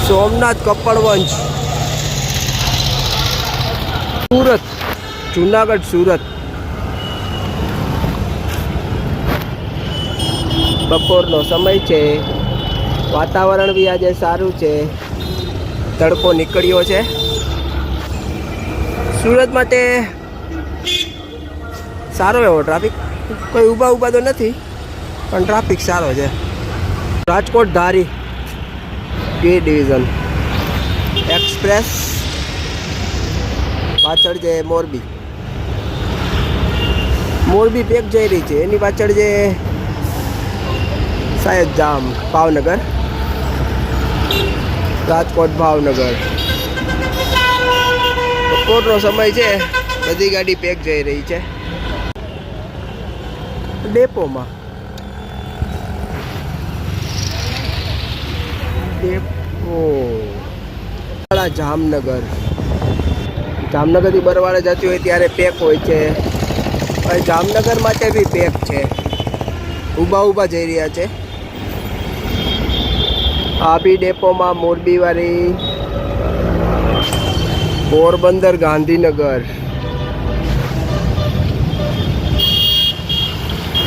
સોમનાથ કપડવંજ સુરત જુનાગઢ સુરત બપોરનો સમય છે વાતાવરણ બી આજે સારું છે તડકો નીકળ્યો છે સુરત માટે સારો એવો ટ્રાફિક કોઈ ઊભા તો નથી પણ ટ્રાફિક સારો છે રાજકોટ ધારી બી ડિવિઝન એક્સપ્રેસ પાછળ જે મોરબી પેક જઈ રહી છે એની પાછળ જે શાયદ જામ ભાવનગર રાજકોટ ભાવનગર બપોરનો સમય છે બધી ગાડી પેક જઈ રહી છે ડેપોમાં જામનગરથી બરવાળા જતી હોય ત્યારે પેક હોય છે હવે જામનગર માટે બી પેક છે ઊભા જઈ રહ્યા છે આ બી ડેપોમાં મોરબી વાળી પોરબંદર ગાંધીનગર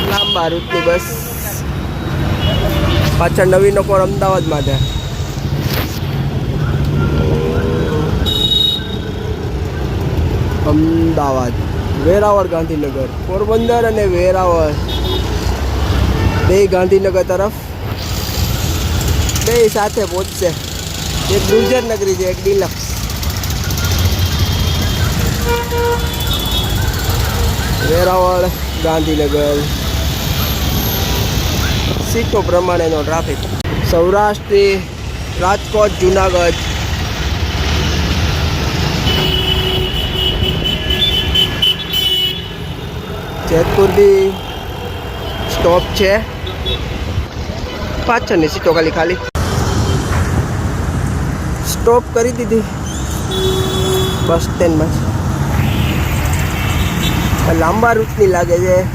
લાંબા રૂટની બસ પાછળ નવી નકોર અમદાવાદ માટે અમદાવાદ વેરાવળ ગાંધીનગર પોરબંદર અને વેરાવળ બે ગાંધીનગર તરફ બે સાથે પહોંચશે એક ગુર્જર નગરી છે એક ડિલક્સ વેરાવળ ગાંધીનગર સીટો પ્રમાણેનો ટ્રાફિક સૌરાષ્ટ્રથી રાજકોટ જુનાગઢ જેતપુર બી સ્ટોપ છે પાછળની સીટો ખાલી સ્ટોપ કરી દીધી બસ સ્ટેન્ડમાં લાંબા રૂટની લાગે છે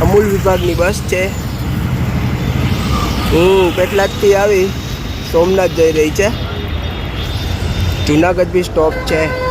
અમૂલ વિભાગની બસ છે પેટલાદથી આવી સોમનાથ જઈ રહી છે જુનાગઢ બી સ્ટોપ છે